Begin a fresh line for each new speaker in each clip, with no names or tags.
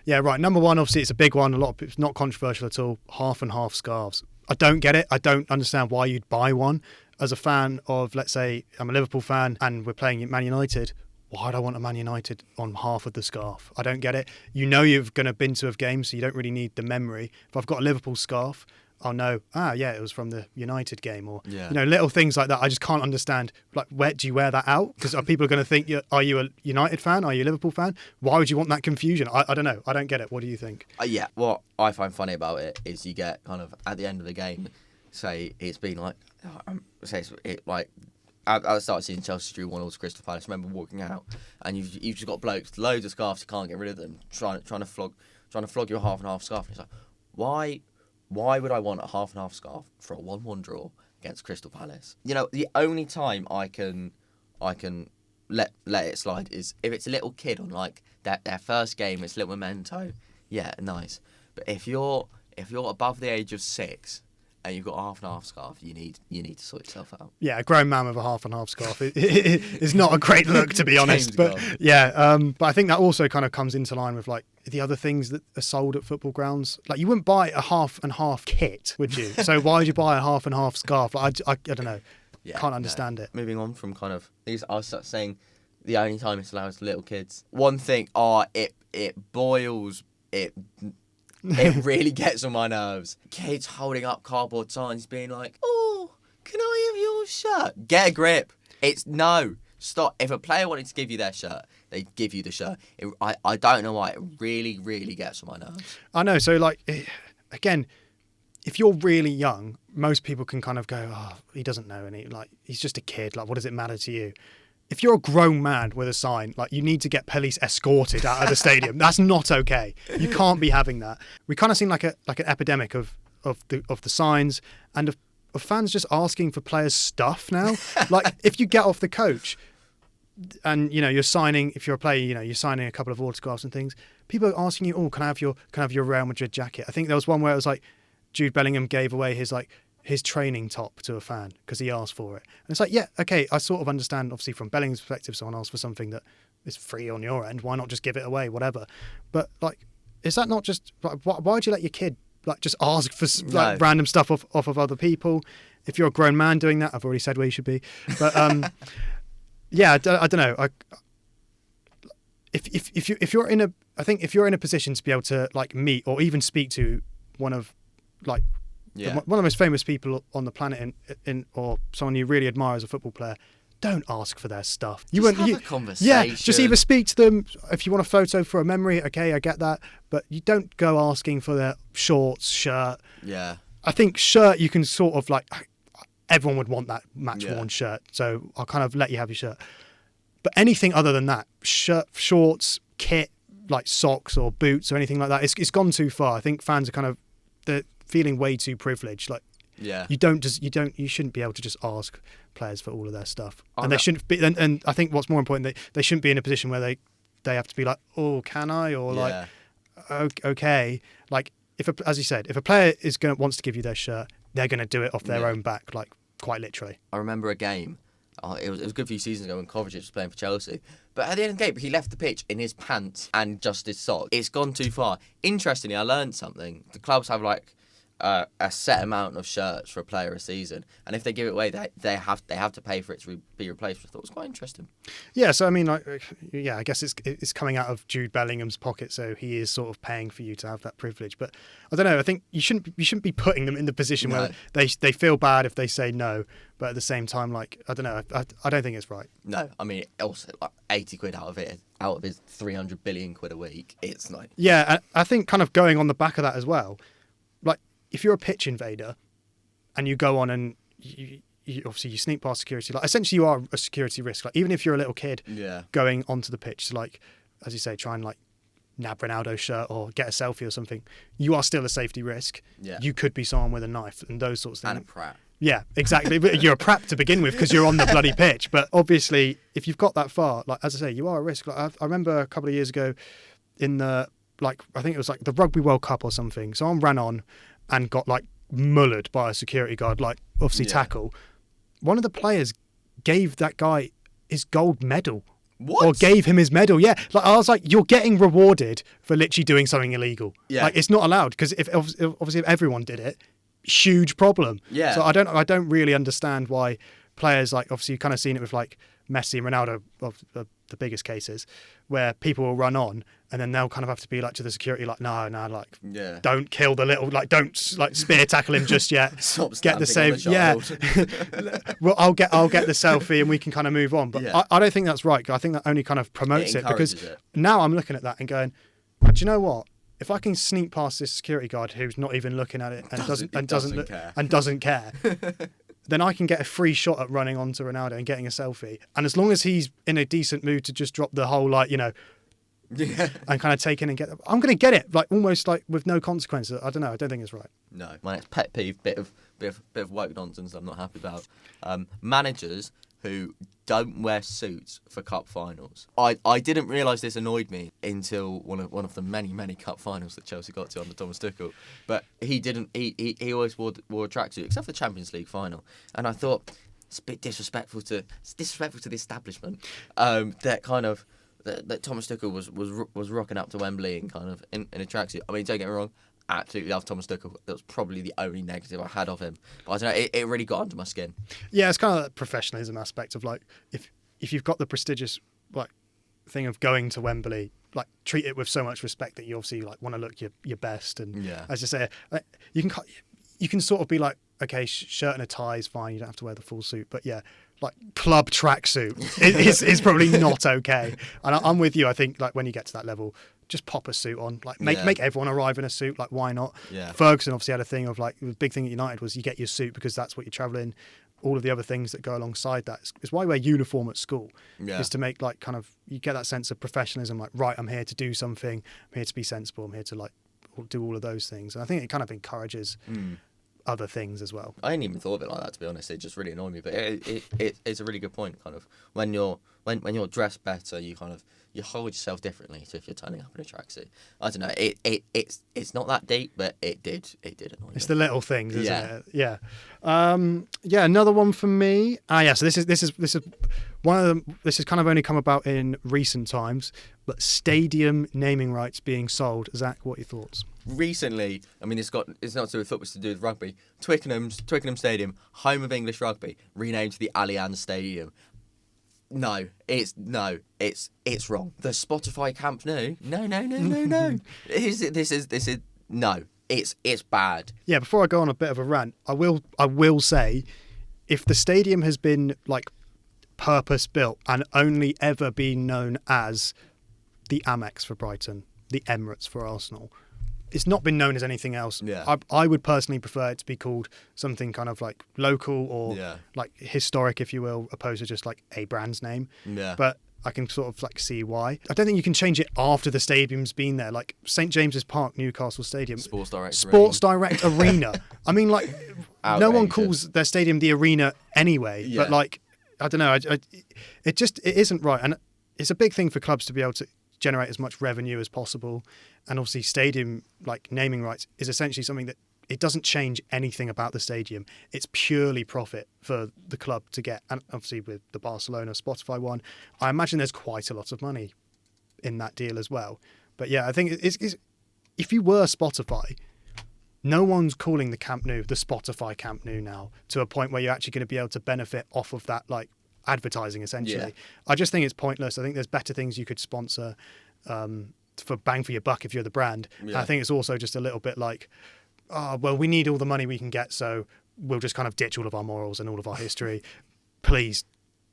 Yeah, right. Number one, obviously, it's a big one. A lot of it's not controversial at all. Half and half scarves. I don't get it. I don't understand why you'd buy one. As a fan of, let's say, I'm a Liverpool fan and we're playing at Man United, why would I want a Man United on half of the scarf? I don't get it. You know you're going to been to a game, so you don't really need the memory. If I've got a Liverpool scarf, I'll know, it was from the United game, or little things like that. I just can't understand. Like, where do you wear that out? Because are people going to think, are you a United fan? Are you a Liverpool fan? Why would you want that confusion? I don't know. I don't get it. What do you think?
What I find funny about it is you get kind of at the end of the game, say it's been like, I started seeing Chelsea drew 1-1 to Crystal Palace. I remember walking out, and you've just got blokes, loads of scarves, you can't get rid of them, trying to flog your half and half scarf. And it's like, why would I want a half and half scarf for a 1-1 draw against Crystal Palace? You know, the only time I can let it slide is if it's a little kid on like their first game, it's a little memento. Yeah, nice. But if you're above the age of 6 and you've got a half and half scarf, you need to sort yourself out.
Yeah, a grown man with a half and half scarf is not a great look, to be honest. But but I think that also kind of comes into line with like the other things that are sold at football grounds. Like, you wouldn't buy a half and half kit, would you? So why would you buy a half and half scarf? Like, I don't know. Yeah, can't understand it.
Moving on from kind of these, I was saying the only time it's allowed to little kids. One thing, it boils it. It really gets on my nerves. Kids holding up cardboard signs being like, "Oh, can I have your shirt?" Get a grip. No. Stop. If a player wanted to give you their shirt, they'd give you the shirt. I don't know why. It really, really gets on my nerves.
I know. So, like, again, if you're really young, most people can kind of go, "Oh, he doesn't know," and he's just a kid. Like, what does it matter to you? If you're a grown man with a sign, like, you need to get police escorted out of the stadium. That's not okay. You can't be having that. We kind of seem like an epidemic of the signs and of fans just asking for players' stuff now. Like, if you get off the coach and you're signing, if you're a player, you're signing a couple of autographs and things, people are asking you, "Oh, can I have your Real Madrid jacket?" I think there was one where it was like Jude Bellingham gave away his training top to a fan because he asked for it. And it's like, yeah, okay, I sort of understand, obviously, from Bellingham's perspective, someone asked for something that is free on your end. Why not just give it away, whatever? But, like, is that not just, like, why would you let your kid, like, just ask for random stuff off of other people? If you're a grown man doing that, I've already said where you should be. But, I don't know. If you're in a position to be able to, like, meet or even speak to one of, like, one of the most famous people on the planet or someone you really admire as a football player, don't ask for their stuff.
Have a conversation.
Yeah, just either speak to them. If you want a photo for a memory, okay, I get that. But you don't go asking for their shorts, shirt.
Yeah.
I think shirt, you can sort of like, everyone would want that match-worn shirt. So I'll kind of let you have your shirt. But anything other than that, shirt, shorts, kit, like socks or boots or anything like that, it's gone too far. I think fans are kind of... they're feeling way too privileged. Like, you shouldn't be able to just ask players for all of their stuff. They shouldn't be, and I think what's more important, they shouldn't be in a position where they have to be like, "Oh, can I?" or like, okay. Like, as you said, if a player wants to give you their shirt, they're going to do it off their own back, like, quite literally.
I remember a game. It was a good few seasons ago when Kovacic was playing for Chelsea. But at the end of the game, he left the pitch in his pants and just his socks. It's gone too far. Interestingly, I learned something. The clubs have like a set amount of shirts for a player a season, and if they give it away, they have to pay for it to be replaced. Which I thought was quite interesting. Yeah,
so I mean, I guess it's coming out of Jude Bellingham's pocket, so he is sort of paying for you to have that privilege. But I don't know. I think you shouldn't be putting them in the position where they feel bad if they say no, but at the same time, like, I don't know. I don't think it's right.
No, I mean, also like 80 quid out of his 300 billion quid a week. It's like,
yeah, I think kind of going on the back of that as well, like, if you're a pitch invader and you go on and you obviously you sneak past security, like, essentially you are a security risk. Like, even if you're a little kid going onto the pitch to, like, as you say, try and like nab Ronaldo's shirt or get a selfie or something, you are still a safety risk.
Yeah.
You could be someone with a knife and those sorts of things.
And a prat.
Yeah, exactly. But you're a prat to begin with because you're on the bloody pitch. But obviously, if you've got that far, like, as I say, you are a risk. Like, I remember a couple of years ago in the, like, I think it was like the Rugby World Cup or something. Someone ran on and got, like, mullered by a security guard, like, obviously tackle. One of the players gave that guy his gold medal
What?
or gave him his medal. Yeah, like I was like, you're getting rewarded for literally doing something illegal.
Yeah.
Like it's not allowed, because if obviously if everyone did it, huge problem.
Yeah.
So I don't really understand why players, like, obviously you've kind of seen it with like Messi and Ronaldo, of the biggest cases, where people will run on and then they'll kind of have to be like to the security, like, no, like,
Yeah.
don't kill the little, like, don't like spear tackle him just yet.
Stop
Get the
stamping
save.
on the
Yeah. Well, I'll get the selfie and we can kind of move on. But
Yeah.
I don't think that's right. I think that only kind of promotes it, because
encourages it.
now I'm looking at that and going, do you know what? If I can sneak past this security guard who's not even looking at it and doesn't care, then I can get a free shot at running onto Ronaldo and getting a selfie. And as long as he's in a decent mood to just drop the whole, like,
Yeah.
and kind of take in and get, I'm going to get it, like, almost like with no consequences. I don't know. I don't think it's right.
No. My next pet peeve, bit of woke nonsense I'm not happy about. Managers who don't wear suits for cup finals. I didn't realise this annoyed me until one of the many cup finals that Chelsea got to under Thomas Tuchel. But he didn't. He always wore a tracksuit, except for the Champions League final. And I thought it's a bit disrespectful to the establishment. That Thomas Tuchel was rocking up to Wembley in a tracksuit. I mean, don't get me wrong, absolutely love Thomas Tuchel. That was probably the only negative I had of him. But I don't know, it really got under my skin.
Yeah, it's kind of that professionalism aspect of, like, if you've got the prestigious, like, thing of going to Wembley, like, treat it with so much respect that you obviously, like, want to look your best. And as I say, like, you can sort of be like, okay, shirt and a tie is fine. You don't have to wear the full suit. But yeah, like, club tracksuit is probably not okay. And I'm with you. I think, like, when you get to that level, just pop a suit on. Like, make everyone arrive in a suit. Like, why not?
Yeah.
Ferguson obviously had a thing of, like, the big thing at United was you get your suit because that's what you're travelling. All of the other things that go alongside that is why we wear uniform at school.
Yeah.
Is to make, like, kind of, you get that sense of professionalism. Like, right, I'm here to do something. I'm here to be sensible. I'm here to, like, do all of those things. And I think it kind of encourages other things as well.
I hadn't even thought of it like that, to be honest. It just really annoyed me. But it's a really good point. Kind of when you're dressed better, you hold yourself differently to if you're turning up in a tracksuit. I don't know. It's not that deep, but it did annoy me.
It's the little things, isn't
Yeah.
it? Yeah. Another one for me. So this is one of them. This has kind of only come about in recent times, but stadium naming rights being sold. Zach, what are your thoughts?
Recently, I mean, it's not to do with football, it's to do with rugby. Twickenham Stadium, home of English rugby, renamed to the Allianz Stadium. No, it's wrong. The Spotify Camp Nou. No. This is no. It's bad.
Yeah. Before I go on a bit of a rant, I will say, if the stadium has been, like, purpose built and only ever been known as the Amex for Brighton, the Emirates for Arsenal, it's not been known as anything else.
Yeah.
I would personally prefer it to be called something kind of like local or like historic, if you will, opposed to just like a brand's name.
Yeah.
But I can sort of like see why. I don't think you can change it after the stadium's been there. Like St James's Park, Newcastle Stadium.
Sports
Direct Arena. I mean, like, no one calls their stadium the Arena anyway.
Yeah.
But, like, I don't know. It isn't right. And it's a big thing for clubs to be able to generate as much revenue as possible. And obviously stadium, like, naming rights is essentially something that it doesn't change anything about the stadium. It's purely profit for the club to get. And obviously with the Barcelona Spotify one, I imagine there's quite a lot of money in that deal as well. But yeah, I think it's if you were Spotify, no one's calling the Camp Nou the Spotify Camp Nou now, to a point where you're actually going to be able to benefit off of that, like, advertising essentially. Yeah. I just think it's pointless. I think there's better things you could sponsor for bang for your buck if you're the brand. Yeah. I think it's also just a little bit like, oh, well, we need all the money we can get, so we'll just kind of ditch all of our morals and all of our history. Please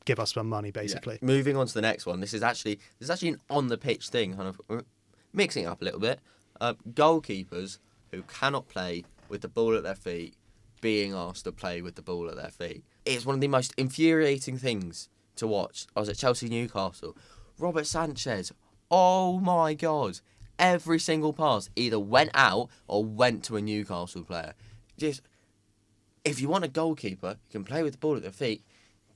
give us some money, basically.
Yeah. Moving on to the next one. This is actually an on the pitch thing, kind of mixing it up a little bit. Goalkeepers who cannot play with the ball at their feet being asked to play with the ball at their feet. It's one of the most infuriating things to watch. I was at Chelsea Newcastle. Robert Sanchez, oh my God. Every single pass either went out or went to a Newcastle player. Just, if you want a goalkeeper who can play with the ball at their feet,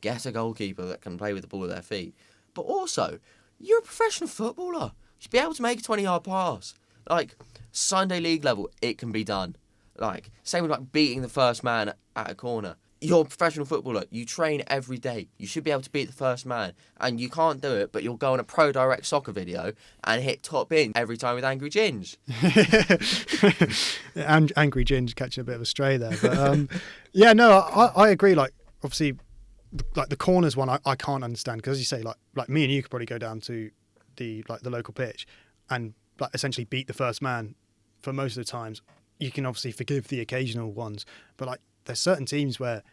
get a goalkeeper that can play with the ball at their feet. But also, you're a professional footballer. You should be able to make a 20-yard pass. Like, Sunday League level, it can be done. Like, same with, like, beating the first man at a corner. You're a professional footballer. You train every day. You should be able to beat the first man. And you can't do it, but you'll go on a Pro Direct Soccer video and hit top in every time with Angry Ginge.
And Angry Ginge catching a bit of a stray there. But yeah, no, I agree. Like, obviously, like the corners one, I can't understand. Because as you say, like me and you could probably go down to the local pitch and like essentially beat the first man for most of the times. You can obviously forgive the occasional ones, but like there's certain teams where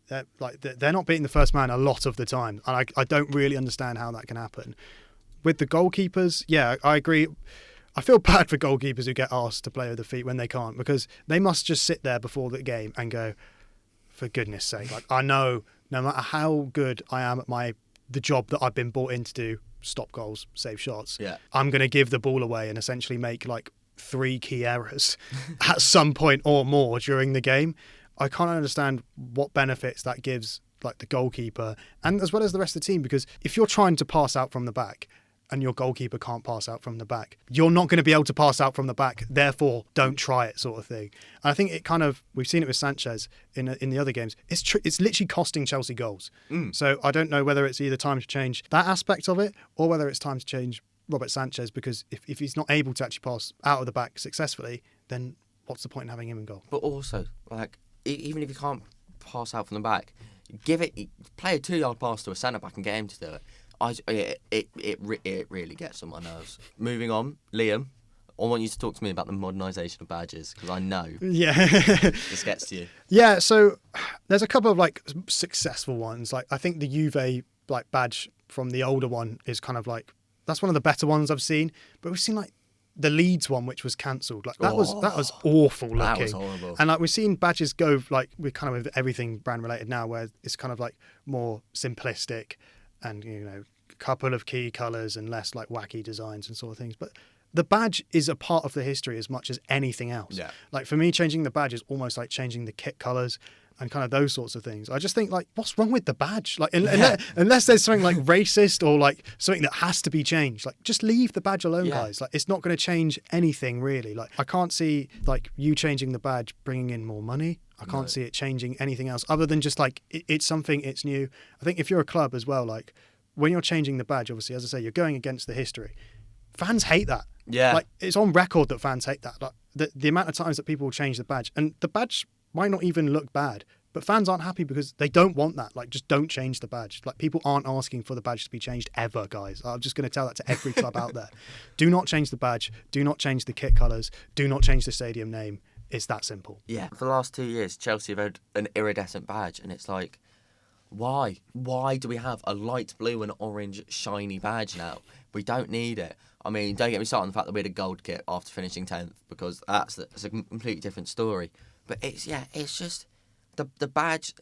they're not beating the first man a lot of the time, and I don't really understand how that can happen. With the goalkeepers, yeah, I agree. I feel bad for goalkeepers who get asked to play with their feet when they can't, because they must just sit there before the game and go, for goodness sake, like I know no matter how good I am at the job that I've been brought in to do, stop goals, save shots, I'm going to give the ball away and essentially make like 3 key errors at some point or more during the game. I can't understand what benefits that gives like the goalkeeper and as well as the rest of the team, because if you're trying to pass out from the back and your goalkeeper can't pass out from the back, you're not going to be able to pass out from the back, therefore don't try it, sort of thing. And I think it kind of, we've seen it with Sanchez in the other games, it's literally costing Chelsea goals. So I don't know whether it's either time to change that aspect of it or whether it's time to change Robert Sanchez, because if he's not able to actually pass out of the back successfully, then what's the point in having him in goal?
But also, like, even if you can't pass out from the back, play a 2-yard pass to a centre back and get him to do it. It really gets on my nerves. Moving on, Liam, I want you to talk to me about the modernisation of badges, because I know this gets to you.
Yeah, so there's a couple of like successful ones. Like I think the Juve like badge from the older one is kind of like, that's one of the better ones I've seen. But we've seen like the Leeds one, which was cancelled. Like that was awful looking.
That was horrible.
And like we've seen badges go like we're kind of with everything brand related now, where it's kind of like more simplistic and a couple of key colours and less like wacky designs and sort of things. But the badge is a part of the history as much as anything else.
Yeah.
Like for me, changing the badge is almost like changing the kit colours and kind of those sorts of things. I just think like, what's wrong with the badge? Like unless there's something like racist or like something that has to be changed, like just leave the badge alone, guys. Like it's not going to change anything really. Like I can't see like you changing the badge bringing in more money. I can't see it changing anything else other than just like it's something, it's new. I think if you're a club as well, like when you're changing the badge, obviously, as I say, you're going against the history. Fans hate that.
Yeah.
Like it's on record that fans hate that. Like the amount of times that people change the badge, and the badge might not even look bad, but fans aren't happy because they don't want that. Like just don't change the badge. Like people aren't asking for the badge to be changed ever, guys. I'm just going to tell that to every club out there. Do not change the badge. Do not change the kit colours. Do not change the stadium name. It's that simple.
Yeah. For the last 2 years, Chelsea have had an iridescent badge, and it's like, why? Why do we have a light blue and orange shiny badge now? We don't need it. I mean, don't get me started on the fact that we had a gold kit after finishing 10th, because that's a completely different story. But it's just the badge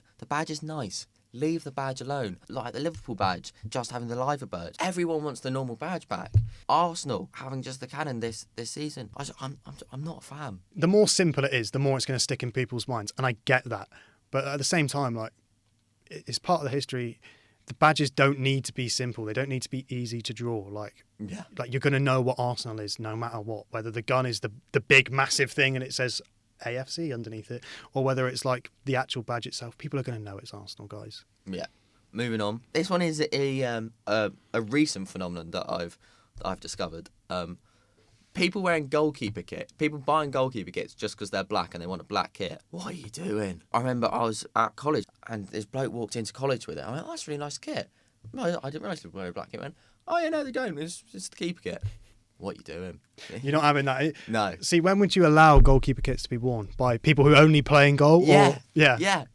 is nice. Leave the badge alone. Like the Liverpool badge, just having the liver bird. Everyone wants the normal badge back. Arsenal having just the cannon this season. I'm not a fan.
The more simple it is, the more it's going to stick in people's minds, and I get that. But at the same time, like it's part of the history. The badges don't need to be simple. They don't need to be easy to draw. Like you're going to know what Arsenal is no matter what. Whether the gun is the big massive thing and it says AFC underneath it, or whether it's like the actual badge itself, people are going to know it's Arsenal, guys.
Yeah. Moving on. This one is a recent phenomenon that I've discovered. People wearing goalkeeper kit. People buying goalkeeper kits just because they're black and they want a black kit. What are you doing? I remember I was at college and this bloke walked into college with it. I went, oh, that's a really nice kit. No, I didn't realise they were wearing a black kit. I went, oh, yeah, no, they don't. It's the keeper kit. What are you doing?
You're not having that.
No.
See, when would you allow goalkeeper kits to be worn? By people who only play in goal?
Yeah.
Or, yeah.
Yeah.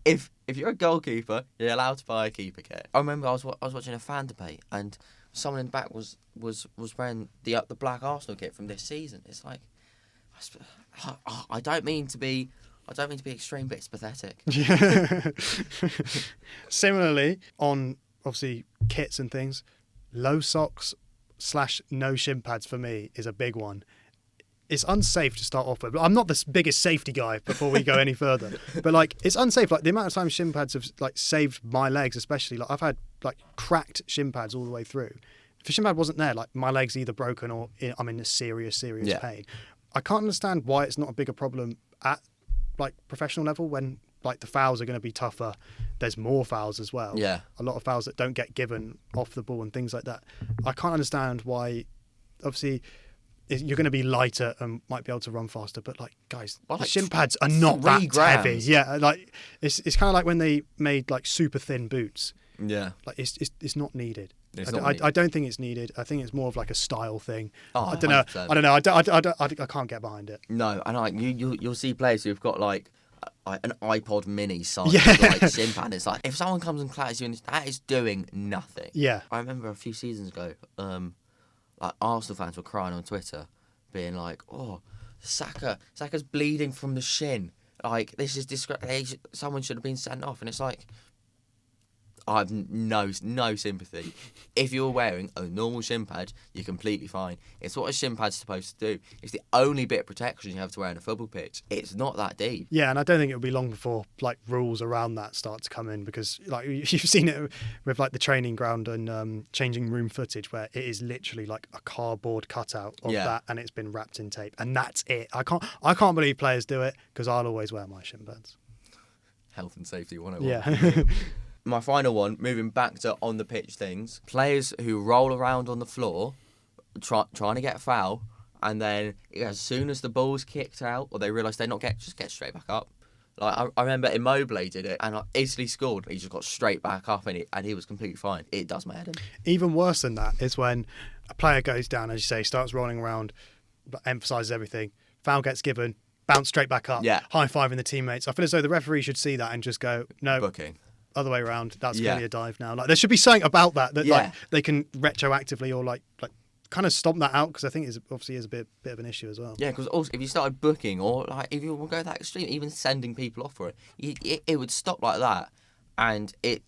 If you're a goalkeeper, you're allowed to buy a keeper kit. I remember I was watching a fan debate and someone in the back was wearing the black Arsenal kit from this season. It's like, I don't mean to be extreme, but it's pathetic.
Yeah. Similarly, on obviously kits and things, low socks / no shin pads for me is a big one. It's unsafe to start off with. I'm not the biggest safety guy before we go any further, but like it's unsafe. Like the amount of times shin pads have like saved my legs, especially like I've had like cracked shin pads all the way through. If a shin pad wasn't there, like my leg's either broken or I'm in a serious pain. I can't understand why it's not a bigger problem at like professional level when like the fouls are going to be tougher. There's more fouls as well.
Yeah.
A lot of fouls that don't get given off the ball and things like that. I can't understand why. Obviously, you're going to be lighter and might be able to run faster, but like guys,
Well,
the
like
shin pads are not
3
that
grams.
heavy. Yeah, like it's kind of like when they made like super thin boots.
Yeah.
Like it's not needed.
It's not needed.
I don't think it's needed. I think it's more of like a style thing.
Oh,
I don't know.
100%.
I don't know. I can't get behind it.
No, and like you'll see players who've got like an iPod Mini size
Yeah.
like shin pad. It's like if someone comes and clatters you, that is doing nothing.
Yeah.
I remember a few seasons ago, like Arsenal fans were crying on Twitter, being like, "Oh, Saka's bleeding from the shin. Like this is someone should have been sent off." And it's like, I have no sympathy. If you're wearing a normal shin pad, you're completely fine. It's what a shin pad's supposed to do. It's the only bit of protection you have to wear on a football pitch. It's not that deep.
Yeah, and I don't think it'll be long before like rules around that start to come in, because like you've seen it with like the training ground and changing room footage where it is literally like a cardboard cutout of that, and it's been wrapped in tape, and that's it. I can't believe players do it, because I'll always wear my shin pads.
Health and safety 101.
Yeah.
My final one, moving back to on the pitch things, players who roll around on the floor trying to get a foul, and then as soon as the ball's kicked out or they realise they're not just get straight back up. Like I remember 𝗕𝗵𝗵𝗶 did it and instantly scored. He just got straight back up and he was completely fine. It does my head in.
Even worse than that is when a player goes down, as you say, starts rolling around, emphasises everything, foul gets given, bounce straight back up, high-fiving the teammates. I feel as though the referee should see that and just go, no,
booking.
Other way around. That's clearly a dive now. Like there should be something about that like they can retroactively or like kind of stomp that out, because I think it obviously is a bit of an issue as well.
Yeah, because also if you started booking or like if you want to go that extreme, even sending people off for it, it would stop like that, and it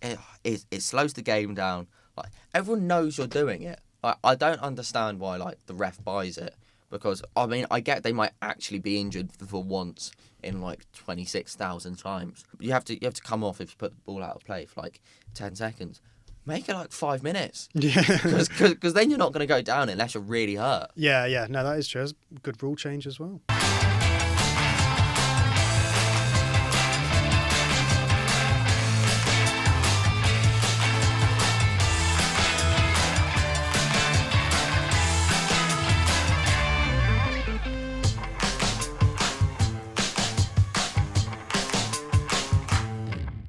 slows the game down. Like everyone knows you're doing it. Like, I don't understand why like the ref buys it, because I mean I get they might actually be injured for once in like 26,000 times. You have to come off if you put the ball out of play for like 10 seconds. Make it like 5 minutes.
Yeah.
Because then you're not going to go down unless you're really hurt.
Yeah. No, that is true. It's a good rule change as well.